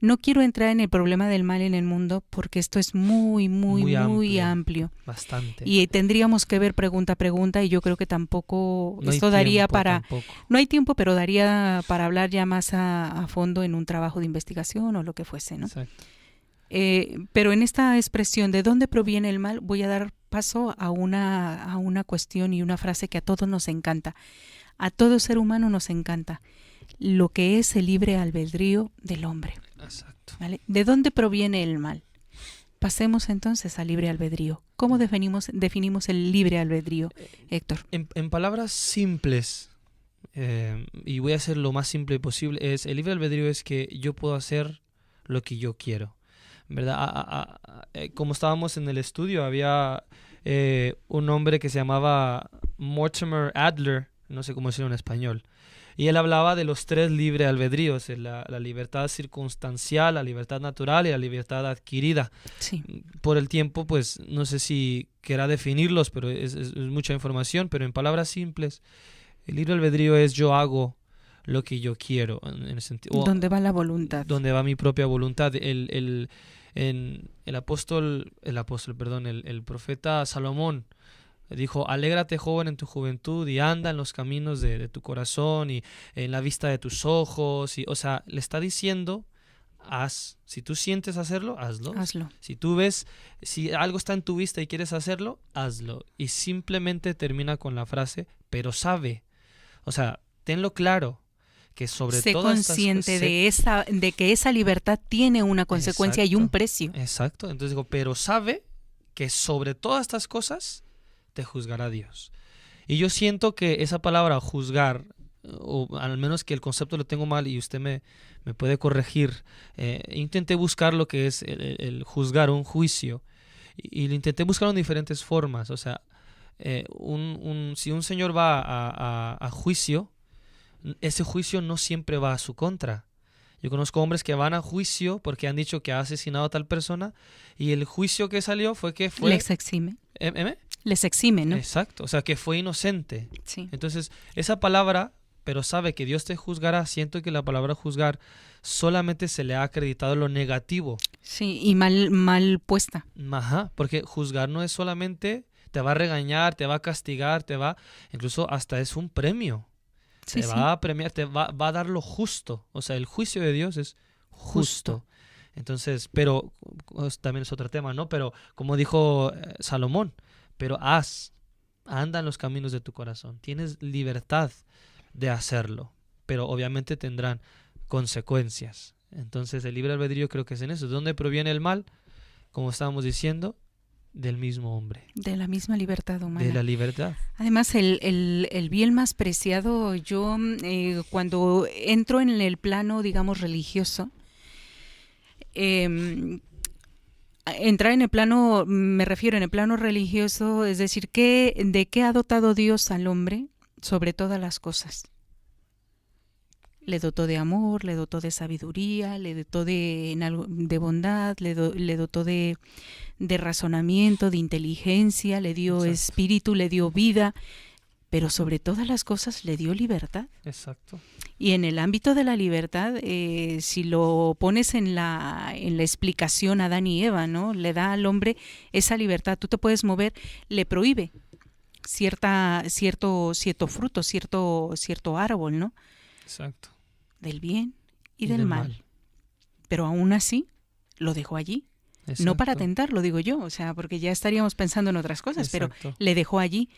No quiero entrar en el problema del mal en el mundo porque esto es muy amplio. Bastante. Y tendríamos que ver pregunta a pregunta y yo creo que tampoco esto daría para... Tampoco. No hay tiempo, pero daría para hablar ya más a fondo en un trabajo de investigación o lo que fuese, ¿no? Exacto. Pero en esta expresión de dónde proviene el mal voy a dar paso a una cuestión y una frase que a todos nos encanta. A todo ser humano nos encanta lo que es el libre albedrío del hombre. Exacto. ¿Vale? ¿De dónde proviene el mal? Pasemos entonces al libre albedrío. ¿Cómo definimos el libre albedrío, Héctor? En palabras simples, y voy a hacer lo más simple posible, el libre albedrío es que yo puedo hacer lo que yo quiero. ¿Verdad? Como estábamos en el estudio, había un hombre que se llamaba Mortimer Adler, no sé cómo decirlo en español, y él hablaba de los 3 libre albedríos, la libertad circunstancial, la libertad natural y la libertad adquirida. Sí. Por el tiempo, pues no sé si querrá definirlos, pero es mucha información, pero en palabras simples, el libre albedrío es yo hago lo que yo quiero, en el sentido, ¿dónde va la voluntad? ¿Dónde va mi propia voluntad? El profeta Salomón Dijo, alégrate joven en tu juventud y anda en los caminos de tu corazón y en la vista de tus ojos. Y, o sea, le está diciendo, haz. Si tú sientes hacerlo, hazlo. Hazlo. Si tú ves, si algo está en tu vista y quieres hacerlo, hazlo. Y simplemente termina con la frase, pero sabe. O sea, tenlo claro, que sobre Sé todas estas consciente cosas... de que esa libertad tiene una consecuencia y un Exacto, precio. exacto. Entonces digo, pero sabe que sobre todas estas cosas te juzgará Dios. Y yo siento que esa palabra juzgar, o al menos que el concepto lo tengo mal y usted me puede corregir, intenté buscar lo que es el juzgar, un juicio, y lo intenté buscar en diferentes formas. O sea, si un señor va a juicio, ese juicio no siempre va a su contra. Yo conozco hombres que van a juicio porque han dicho que ha asesinado a tal persona y el juicio que salió fue que fue... Les exime. ¿M? Les exime, ¿no? Exacto, o sea, que fue inocente. Sí. Entonces, esa palabra, pero sabe que Dios te juzgará, siento que la palabra juzgar solamente se le ha acreditado lo negativo. Sí, y mal puesta. Ajá, porque juzgar no es solamente te va a regañar, te va a castigar, incluso hasta es un premio. Sí, Te va a premiar, va a dar lo justo. O sea, el juicio de Dios es justo. Entonces, pero también es otro tema, ¿no? Pero como dijo Salomón, pero anda en los caminos de tu corazón. Tienes libertad de hacerlo, pero obviamente tendrán consecuencias. Entonces, el libre albedrío creo que es en eso. ¿De dónde proviene el mal? Como estábamos diciendo, del mismo hombre. De la misma libertad humana. De la libertad. Además, el bien más preciado, yo cuando entro en el plano, digamos, religioso, entrar en el plano, me refiero en el plano religioso, es decir, ¿de qué ha dotado Dios al hombre sobre todas las cosas? Le dotó de amor, le dotó de sabiduría, le dotó de bondad, le dotó de razonamiento, de inteligencia, le dio Exacto. espíritu, le dio vida, pero sobre todas las cosas le dio libertad. Exacto. Y en el ámbito de la libertad, si lo pones en la explicación a Adán y Eva, ¿no? Le da al hombre esa libertad. Tú te puedes mover, le prohíbe cierto fruto, cierto árbol, ¿no? Exacto. Del bien y del mal. Pero aún así lo dejó allí. Exacto. No para tentarlo, digo yo, o sea, porque ya estaríamos pensando en otras cosas, Exacto. pero le dejó allí.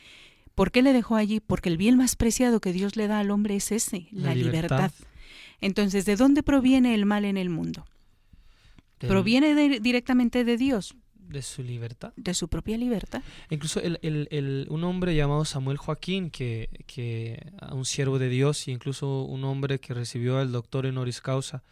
¿Por qué le dejó allí? Porque el bien más preciado que Dios le da al hombre es ese, la libertad. Entonces, ¿de dónde proviene el mal en el mundo? ¿Proviene directamente de Dios? De su libertad. De su propia libertad. Incluso un hombre llamado Samuel Joaquín, que un siervo de Dios, y incluso un hombre que recibió el doctor honoris causa,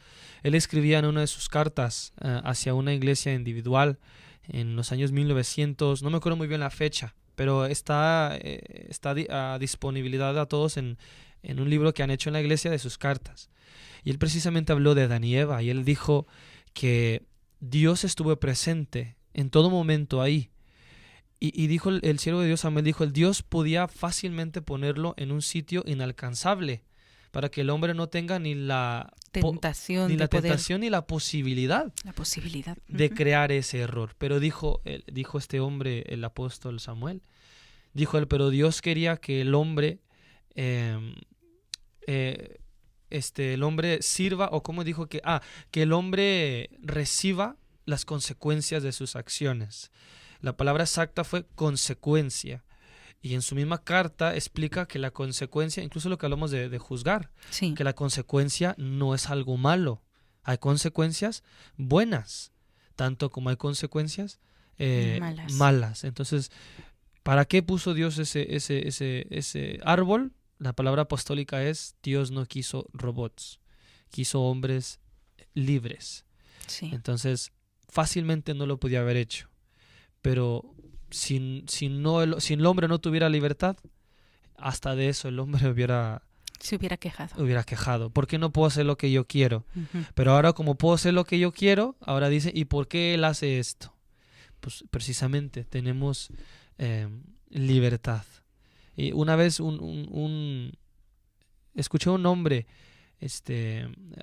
él escribía en una de sus cartas hacia una iglesia individual en los años 1900, no me acuerdo muy bien la fecha, pero está a disponibilidad a todos en un libro que han hecho en la iglesia de sus cartas. Y él precisamente habló de Adán y Eva, y él dijo que Dios estuvo presente en todo momento ahí. Y dijo el siervo de Dios, Samuel, dijo, el Dios podía fácilmente ponerlo en un sitio inalcanzable para que el hombre no tenga ni la tentación ni la posibilidad de crear ese error. Pero dijo este hombre, el apóstol Samuel, dijo él, pero Dios quería que el hombre el hombre sirva, o como dijo que el hombre reciba las consecuencias de sus acciones. La palabra exacta fue consecuencia. Y en su misma carta explica que la consecuencia, incluso lo que hablamos de juzgar, sí, que la consecuencia no es algo malo. Hay consecuencias buenas, tanto como hay consecuencias malas. Entonces, ¿para qué puso Dios ese árbol? La palabra apostólica es, Dios no quiso robots, quiso hombres libres. Sí. Entonces, fácilmente no lo podía haber hecho. Pero si el hombre no tuviera libertad, hasta de eso el hombre se hubiera quejado. ¿Por qué no puedo hacer lo que yo quiero? Uh-huh. Pero ahora, como puedo hacer lo que yo quiero, ahora dice, ¿y por qué él hace esto? Pues precisamente tenemos libertad. Y una vez escuché a un hombre,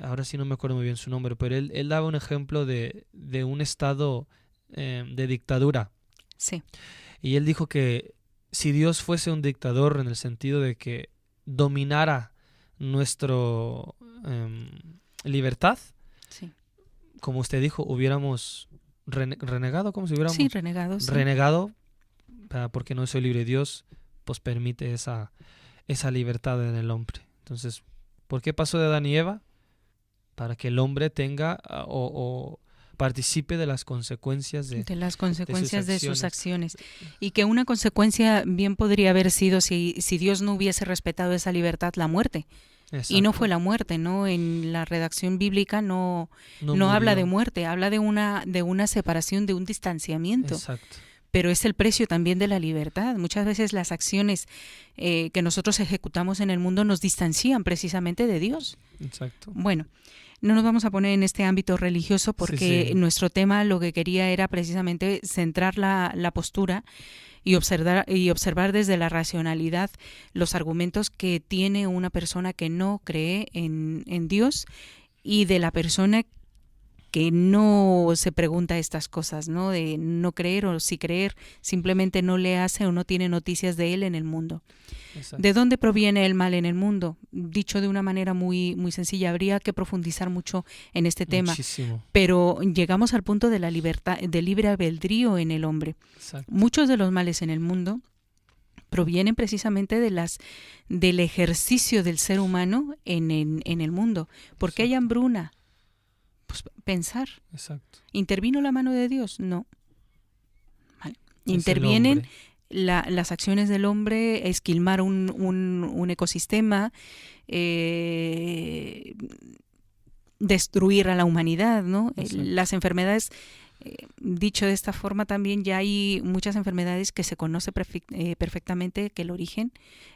ahora sí no me acuerdo muy bien su nombre, pero él daba un ejemplo de un estado de dictadura. Sí. Y él dijo que si Dios fuese un dictador en el sentido de que dominara nuestra libertad, Sí, como usted dijo, hubiéramos renegado, como si hubiéramos sí, renegados, sí. renegado, porque no soy libre. Dios pues permite esa libertad en el hombre. Entonces, ¿por qué pasó de Adán y Eva? Para que el hombre tenga o participe de las consecuencias De las consecuencias de sus acciones. acciones. Y que una consecuencia bien podría haber sido, si Dios no hubiese respetado esa libertad, la muerte. Y no Exacto. fue la muerte, ¿no? En la redacción bíblica no No habla de murió. muerte, habla de una separación, de un distanciamiento. Exacto. Pero es el precio también de la libertad. Muchas veces las acciones que nosotros ejecutamos en el mundo nos distancian precisamente de Dios. Exacto. Bueno, no nos vamos a poner en este ámbito religioso porque Sí. nuestro tema lo que quería era precisamente centrar la postura y observar desde la racionalidad los argumentos que tiene una persona que no cree en Dios, y de la persona que no se pregunta estas cosas, ¿no? De no creer o sí creer, simplemente no le hace o no tiene noticias de él en el mundo. Exacto. ¿De dónde proviene el mal en el mundo? Dicho de una manera muy, muy sencilla, habría que profundizar mucho en este tema, Muchísimo. pero llegamos al punto de la libertad, del libre albedrío en el hombre. Exacto. Muchos de los males en el mundo provienen precisamente del ejercicio del ser humano en el mundo. ¿Por qué hay Exacto. hambruna? Pues pensar. Exacto. ¿Intervino la mano de Dios? No. Vale. Es el Intervienen hombre. las acciones del hombre, esquilmar un ecosistema, destruir a la humanidad, ¿no? Exacto. Las enfermedades, dicho de esta forma, también ya hay muchas enfermedades que se conoce perfectamente que el origen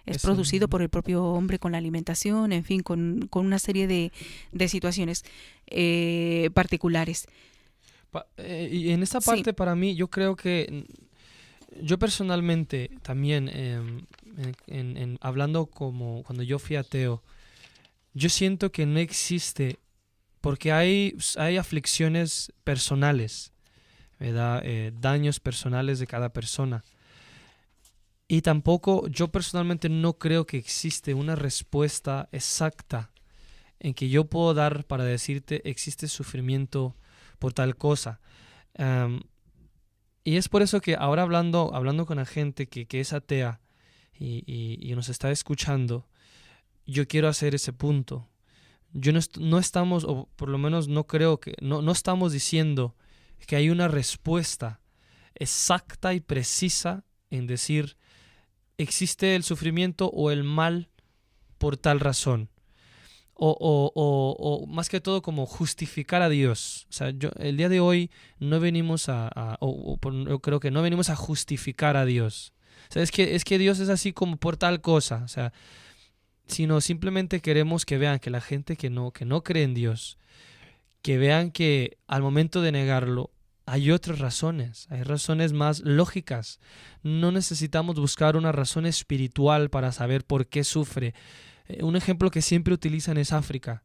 es producido por el propio hombre con la alimentación, en fin, con una serie de situaciones particulares. Y en esta parte, Sí. para mí, yo creo que yo personalmente también, hablando como cuando yo fui ateo, yo siento que no existe, porque hay aflicciones personales, ¿verdad? Daños personales de cada persona. Y tampoco, yo personalmente no creo que existe una respuesta exacta en que yo puedo dar para decirte existe sufrimiento por tal cosa. Y es por eso que ahora hablando con la gente que es atea y nos está escuchando, yo quiero hacer ese punto. Yo no estamos, o por lo menos no creo que, no estamos diciendo que hay una respuesta exacta y precisa en decir existe el sufrimiento o el mal por tal razón. O más que todo como justificar a Dios. O sea, el día de hoy no venimos yo creo que no venimos a justificar a Dios. O sea, es que Dios es así como por tal cosa. O sea, sino simplemente queremos que vean que la gente que no cree en Dios, que vean que al momento de negarlo hay otras razones, hay razones más lógicas. No necesitamos buscar una razón espiritual para saber por qué sufre. Un ejemplo que siempre utilizan es África.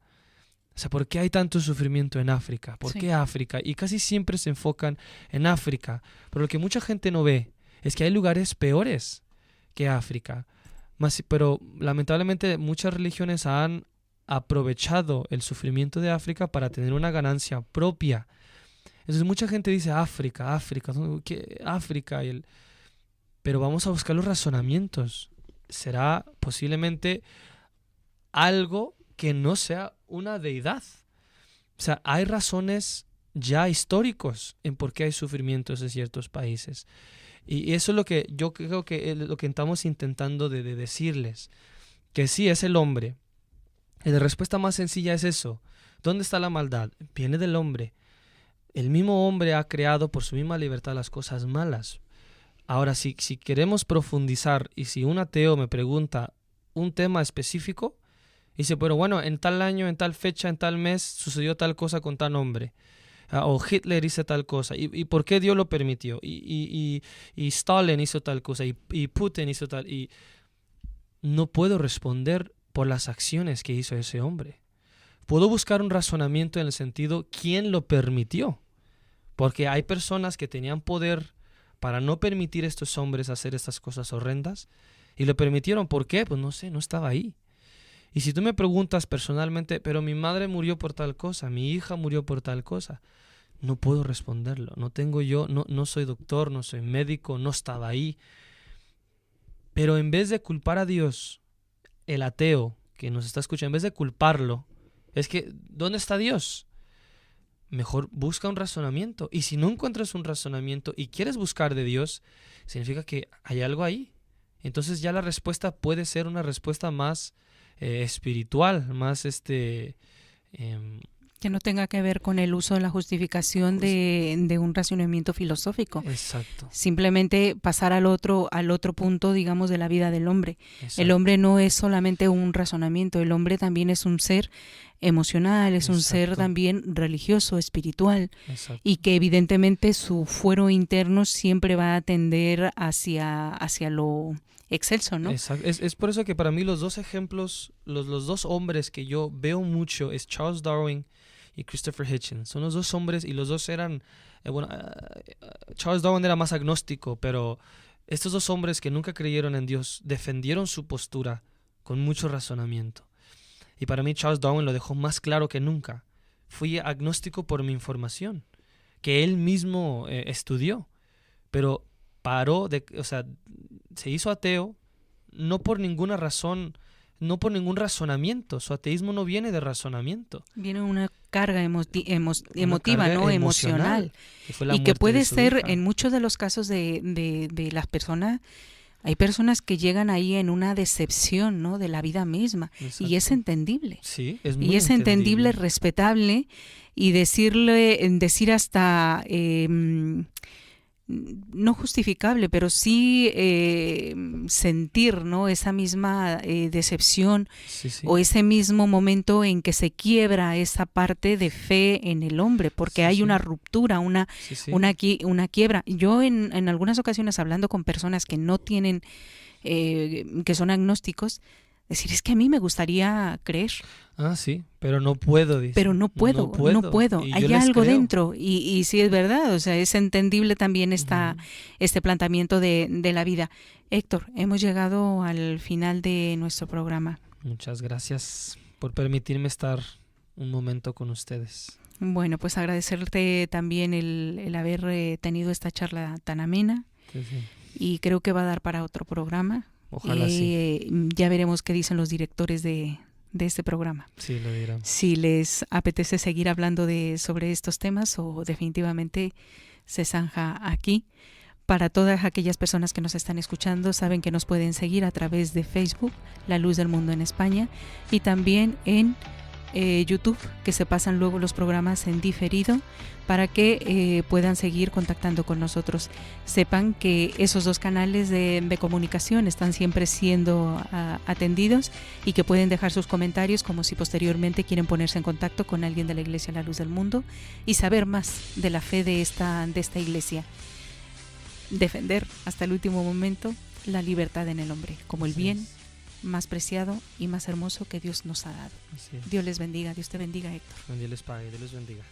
O sea, ¿por qué hay tanto sufrimiento en África? ¿Por qué África? Y casi siempre se enfocan en África. Pero lo que mucha gente no ve es que hay lugares peores que África. Pero lamentablemente muchas religiones han aprovechado el sufrimiento de África para tener una ganancia propia. Entonces mucha gente dice África, ¿qué? África. Pero vamos a buscar los razonamientos. Será posiblemente algo que no sea una deidad. O sea, hay razones ya históricos en por qué hay sufrimientos en ciertos países. Y eso es lo que yo creo que es lo que estamos intentando de decirles. Que sí, es el hombre. Y la respuesta más sencilla es eso. ¿Dónde está la maldad? Viene del hombre. El mismo hombre ha creado por su misma libertad las cosas malas. Ahora, si queremos profundizar y si un ateo me pregunta un tema específico, dice, pero bueno, en tal año, en tal fecha, en tal mes sucedió tal cosa con tal hombre. O Hitler hizo tal cosa. ¿Y por qué Dios lo permitió? Y Stalin hizo tal cosa. Y Putin hizo tal. Y no puedo responder por las acciones que hizo ese hombre. Puedo buscar un razonamiento en el sentido, ¿quién lo permitió? Porque hay personas que tenían poder para no permitir a estos hombres hacer estas cosas horrendas. Y lo permitieron. ¿Por qué? Pues no sé, no estaba ahí. Y si tú me preguntas personalmente, pero mi madre murió por tal cosa, mi hija murió por tal cosa, no puedo responderlo. No soy doctor, no soy médico, no estaba ahí. Pero en vez de culpar a Dios, el ateo que nos está escuchando, en vez de culparlo, es que, ¿dónde está Dios? Mejor busca un razonamiento. Y si no encuentras un razonamiento y quieres buscar de Dios, significa que hay algo ahí. Entonces ya la respuesta puede ser una respuesta más espiritual, más que no tenga que ver con el uso de la justificación de un razonamiento filosófico. Exacto. Simplemente pasar al otro punto, digamos, de la vida del hombre. Exacto. El hombre no es solamente un razonamiento, el hombre también es un ser emocional, es un ser también religioso, espiritual, y que evidentemente su fuero interno siempre va a tender hacia lo excelso, ¿no? Exacto. Es por eso que para mí los dos ejemplos, los dos hombres que yo veo mucho es Charles Darwin y Christopher Hitchens. Son los dos hombres y los dos eran, Charles Darwin era más agnóstico, pero estos dos hombres que nunca creyeron en Dios defendieron su postura con mucho razonamiento. Y para mí Charles Darwin lo dejó más claro que nunca. Fui agnóstico por mi información, que él mismo estudió, pero se hizo ateo no por ninguna razón, no por ningún razonamiento. Su ateísmo no viene de razonamiento. Viene una carga emotiva, carga ¿no? Emocional. Y que puede ser, en muchos de los casos de las personas, hay personas que llegan ahí en una decepción, ¿no? De la vida misma. Exacto. Y es entendible. Sí, es muy entendible, respetable, y decir hasta no justificable, pero sí sentir, ¿no? Esa misma decepción, sí. o ese mismo momento en que se quiebra esa parte de fe en el hombre, porque hay una ruptura, una quiebra. Yo en algunas ocasiones, hablando con personas que no tienen, que son agnósticos, decir, es que a mí me gustaría creer. Ah, sí, pero no puedo, dice. Pero no puedo. Hay algo dentro. Y sí es verdad, o sea, es entendible también este planteamiento de la vida. Héctor, hemos llegado al final de nuestro programa. Muchas gracias por permitirme estar un momento con ustedes. Bueno, pues agradecerte también el haber tenido esta charla tan amena. Sí. Y creo que va a dar para otro programa. Ojalá sí. Ya veremos qué dicen los directores de este programa. Sí, lo dirán. Si les apetece seguir hablando sobre estos temas, o definitivamente se zanja aquí. Para todas aquellas personas que nos están escuchando, saben que nos pueden seguir a través de Facebook, La Luz del Mundo en España, y también en YouTube, que se pasan luego los programas en diferido para que puedan seguir contactando con nosotros. Sepan que esos dos canales de comunicación están siempre siendo atendidos, y que pueden dejar sus comentarios, como si posteriormente quieren ponerse en contacto con alguien de la Iglesia La Luz del Mundo y saber más de la fe de esta iglesia. Defender hasta el último momento la libertad en el hombre como el bien más preciado y más hermoso que Dios nos ha dado. Dios les bendiga, Dios te bendiga, Héctor. Dios les pague, Dios les bendiga.